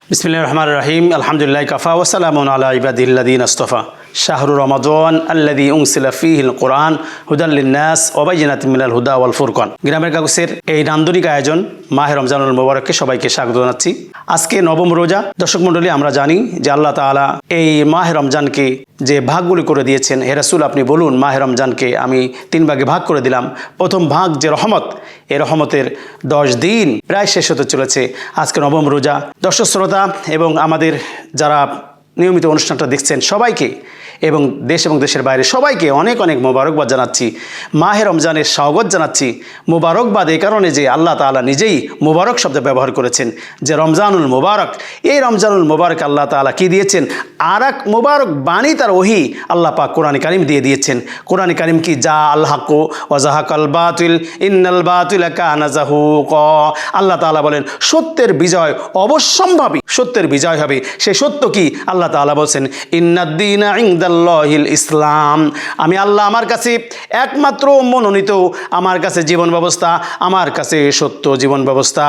বিসমিল্লাহির রহমানির রহিম আলহামদুলিল্লাহি কাফা ওয়া সালামুন আলা ইবাদিল্লাযিনা ইসতাফা শাহরু রমাদান আল্লাযী উনসিলা ফীহিল কুরআন হুদাল লিন-নাস ওয়া বায়িনাতিন মিনাল হুদা ওয়াল ফুরকান। গ্রামের কাগজের এই নান্দনিক আয়োজন মাহে রমজানুল মুবারককে সবাইকে স্বাগত জানাচ্ছি। আজকে নবম রোজা। দর্শক মণ্ডলী, আমরা জানি যে আল্লাহ তাআলা এই মাহে রমজানকে যে ভাগগুলি করে দিয়েছেন, হে রাসূল আপনি বলুন মাহে রমজানকে আমি 3 ভাগে ভাগ করে দিলাম। প্রথম ভাগ যে রহমত, এই রহমতের 10 দিন প্রায় শেষ হতে চলেছে। আজকে নবম রোজা। দর্শক শ্রোতা এবং আমাদের যারা নিয়মিত অনুষ্ঠানটা দেখছেন সবাইকে এবং দেশ এবং দেশের বাইরে সবাইকে অনেক অনেক মোবারকবাদ জানাচ্ছি। মাহে রমজানের স্বাগত জানাচ্ছি। মোবারকবাদ এই কারণে যে আল্লাহ তাআলা নিজেই মোবারক শব্দ ব্যবহার করেছেন, যে রমজানুল মোবারক। এই রমজানুল মোবারক আল্লাহ তাআলা কি দিয়েছেন? আর এক মোবারক বাণী, তার ওহী আল্লাহ পাক কোরআন কারিম দিয়ে দিয়েছেন। কোরআন কারিম কি যা আল হক ওয়া যাহাকাল বাতিল ইন্নাল বাতিলা কানা যাহুকা। আল্লাহ তাআলা বলেন সত্যের বিজয় অবশ্যম্ভাবী, সত্যের বিজয় হবে। সেই সত্য কি? আল্লাহ তাআলা বলছেন ইন্নাদ-দীনা ইনদাল্লাহিল ইসলাম। আমি আল্লাহ আমার কাছে একমাত্র মনোনীত, আমার কাছে জীবন ব্যবস্থা, আমার কাছে সত্য জীবন ব্যবস্থা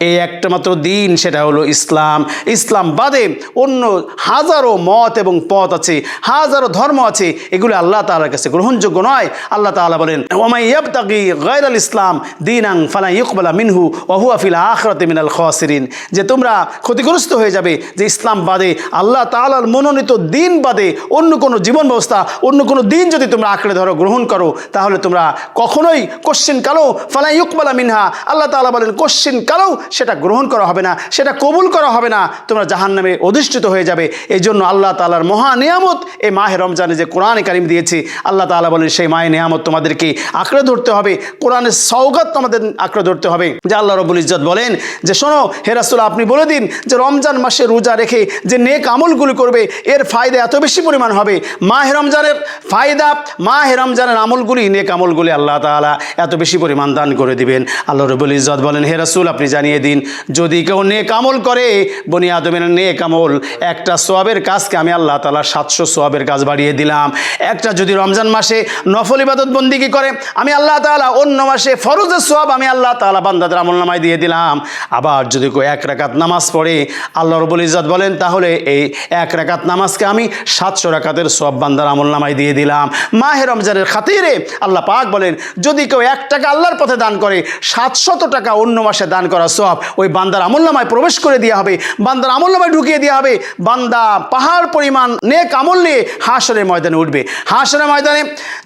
এই একটা মাত্র দিন, সেটা হলো ইসলাম। ইসলাম বাদে অন্য হাজারো মত এবং পথ আছে, হাজারো ধর্ম আছে, এগুলো আল্লাহ তাআলার কাছে গ্রহণযোগ্য নয়। আল্লাহ তাআলা বলেন ওয়া ইয়াবতাগি গায়রাল ইসলাম দীনান ফালা ইউকবালা মিনহু ওয়া হুয়া ফিল আখিরাতি মিনাল খাসিরিন। যে তোমরা ক্ষতিগ্রস্ত হয়ে যাবে যে ইসলাম বাদে, আল্লাহ তাআলার মনোনীত দিন বাদে অন্য কোনো জীবন ব্যবস্থা, অন্য কোনো দিন যদি তোমরা আঁকড়ে ধরো, গ্রহণ করো, তাহলে তোমরা কখনোই কোশ্চিন কালেও ফালা ইউকবালা মিনহা, আল্লাহ তাআলা বলেন কোশ্চিন কালেও সেটা গ্রহণ করা হবে না, সেটা কবুল করা হবে না, তোমরা জাহান্নামে অধিষ্ঠিত হয়ে যাবে। এই জন্য আল্লাহ তাআলার মহা নিয়ামত এই মাহে রমজানে যে কোরআন কারিম দিয়েছে, আল্লাহ তাআলা বলেন সেই মাহে নিয়ামত তোমাদেরকে আঁকড়ে ধরতে হবে, কোরআনের সওগাত তোমাদের আঁকড়ে ধরতে হবে। যে আল্লাহ রব্বুল ইজ্জত বলেন যে শোনো হে রাসূল আপনি বলে দিন যে রমজান মাসে রোজা রেখে যে নেক আমলগুলো করবে এর ফায়দা এত বেশি পরিমাণ হবে। মাহে রমজানের ফায়দা, মাহে রমজানের আমলগুলি, নেক আমলগুলি আল্লাহ তাআলা এত বেশি পরিমাণ দান করে দিবেন। আল্লাহ রব্বুল ইজ্জত বলেন হে রাসূল আপনি জানিয়ে দিন যদি কেউ নেক আমল করে, বনি আদমের নেক আমল, একটা সওয়াবের কাজকে আমি আল্লাহ তাআলা 700 সওয়াবের কাজ বাড়িয়ে দিলাম। একটা যদি রমজান মাসে নফল ইবাদত বন্দিগি করে, আমি আল্লাহ তাআলা অন্য মাসে ফরজের সওয়াব আমি আল্লাহ তাআলা বান্দাদের আমলনামায় দিয়ে দিলাম। আবার যদি কেউ 1 রাকাত নামাজ পড়ে, আল্লাহ রব্বুল ইজ্জত বলেন তাহলে এই 1 রাকাত নামাজকে আমি 700 রাকাতের সওয়াব বান্দার আমলনামায় দিয়ে দিলাম। মাহে রমজানের খাতিরে আল্লাহ পাক বলেন যদি কেউ 1 টাকা আল্লাহর পথে দান করে, 700 টাকা অন্য মাসে দান করা সওয়াব ওই বান্দার আমলনামায় প্রবেশ করে দেওয়া হবে, বান্দার আমলনামায় ঢুকিয়ে দেওয়া হবে। বান্দা পাহাড় পরিমাণ নেক আমল নিয়ে হাশরের ময়দানে উঠবে। হাশরের ময়দানে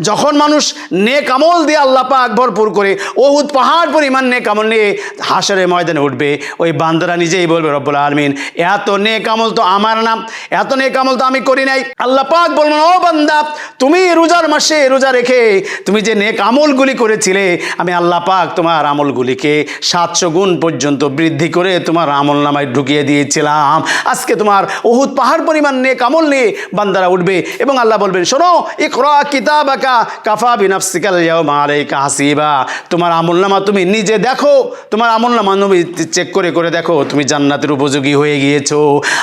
যখন মানুষ নেক আমল দিয়ে আল্লাহ পাক ভরপুর করে উহুদ পাহাড় পরিমাণ নেক আমল নিয়ে হাশরের ময়দানে উঠবে, ওই বান্দারা নিজেই বলবে রব্বুল আলামিন এত নেক আমল তো আমার না, এত নেক আমল তো আমি করি নাই। আল্লাহ পাক বলবেন ও বান্দা তুমি রোজার মাসে রোজা রেখে তুমি যে নেক আমলগুলি করেছিলে, আমি আল্লাহ পাক তোমার আমলগুলিকে 700 গুণ পর্যন্ত বৃদ্ধি করে তোমার আমলনামায় ঢুকিয়ে দিয়েছিলাম। আজকে তোমার উহুদ পাহাড় পরিমাণ নেক আমল নিয়ে বান্দারা উঠবে এবং আল্লাহ বলবেন শোনো ইকরা কিতাবাকা কাফা বিনাফসিকাল ইয়াউমা আলাইকা হাসিবা। তোমার আমলনামা তুমি নিজে দেখো, তোমার আমলনামা নবী চেক করে করে দেখো তুমি জান্নাতের উপযোগী হয়ে গিয়েছো।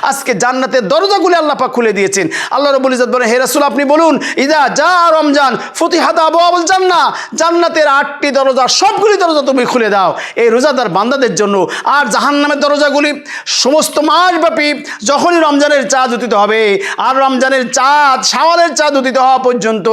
আজকে জান্নাতের দরজাগুলি আল্লাহ পাক খুলে দিয়েছেন। আল্লাহ রাব্বুল ইজ্জত বলেন হে রাসূল আপনি বলুন ইদা জা রমজান ফুতিহাত আবওয়াবুল জান্নাহ, জান্নাতের 8টি দরজা সবগুলি দরজা তুমি খুলে দাও এই রোজাদার বান্দাদের জন্য। আর জাহান্নামের দরজাগুলি সমস্ত মাসব্যাপী যখনই রমজানের চাঁদ উদিত হবে, আর রমজানের চাঁদ শাওয়ালের চাঁদ উদিত হওয়া পর্যন্ত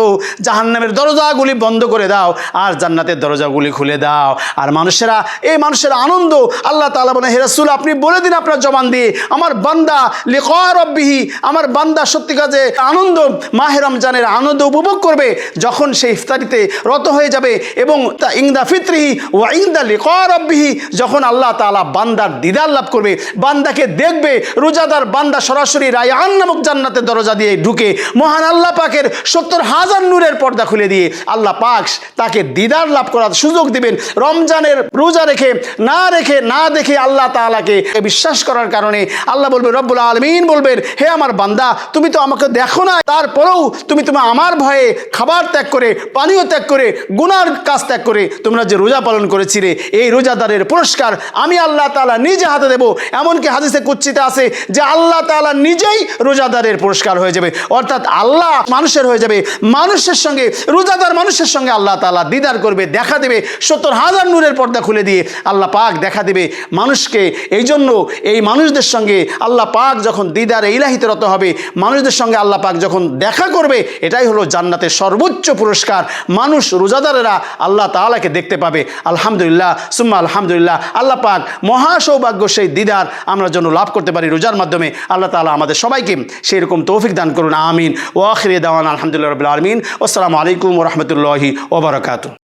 জাহান্নামের দরজাগুলি বন্ধ করে দাও আর জান্নাতের দরজাগুলি খুলে দাও। আর মানুষেরা এই মানুষের আনন্দ আল্লাহ তাআলা বলেন হে রাসূল আপনি বলে দিন আপনার জবান দিয়ে আমার বান্দা লিকা রাব্বিহি, আমার বান্দা সত্যিকারে আনন্দ মাহে রমজানের আনন্দ উপভোগ করবে যখন সে ইফতারিতে রত হয়ে যাবে এবং ইনদা ফিতরিহি ওয়া ইনদা লিকা রাব্বিহি, যখন আল্লাহ তাআলা বান্দার দিদার লাভ করবে, বান্দাকে দেখবে, রোজাদার বান্দা সরাসরি রায়্যান নামক জান্নাতের দরজা দিয়ে ঢুকে মহান আল্লাহ পাকের 70,000 নূরের পর্দা খুলে দিয়ে আল্লাহ পাক তাকে দিদার লাভ করার সুযোগ দিবেন। রমজানের রোজা রেখে না দেখে আল্লাহ তাআলাকে বিশ্বাস করার কারণে আল্লাহ বলবেন রব্বুল আলামিন বলবেন হে আমার বান্দা তুমি তো আমাকে দেখো না, তারপরেও তুমি আমার ভয়ে খাবার ত্যাগ করে, পানীয় ত্যাগ করে, গুনার কাজ ত্যাগ করে তোমরা যে রোজা পালন করেছিলে, এই রোজাদারের পুরস্কার আমি আল্লাহ তাআলা নিজে হাতে দেব। এমনকি হাদিসে কুদসিতে আছে যে আল্লাহ তাআলা নিজেই রোজাদারের পুরস্কার হয়ে যাবে, অর্থাৎ আল্লাহ মানুষের হয়ে যাবে, মানুষের সঙ্গে, রোজাদার মানুষের সঙ্গে আল্লাহ তাআলা দিদার করবে, দেখা দেবে। 70,000 নূরের পর্দা খুলে দিয়ে আল্লাহ পাক দেখা দেবে মানুষকে। এই জন্য এই মানুষদের সঙ্গে আল্লাহ পাক যখন দিদারে ইলাহিতে রত হবে, মানুষদের সঙ্গে আল্লাহ পাক যখন দেখা করবে, এটাই হলো জান্নাতের সর্বোচ্চ পুরস্কার। মানুষ রোজাদারেরা আল্লাহ তাআলাকে দেখতে পাবে। আলহামদুলিল্লাহ সুম্মা আলহামদুলিল্লাহ। আল্লাহ পাক মহা সৌভাগ্য সেই দিদার আমরা যেন লাভ করতে পারি রোজার মাধ্যমে। আল্লাহ তাআলা আমাদের সবাইকে সেই রকম তৌফিক দান করুন, আমিন। ওয়া আখিরি দাওয়ানা আলহামদুলিল্লাহি রাব্বিল আলামিন। আসসালামু আলাইকুম ওয়া রাহমাতুল্লাহি ওয়া বারাকাতুহু।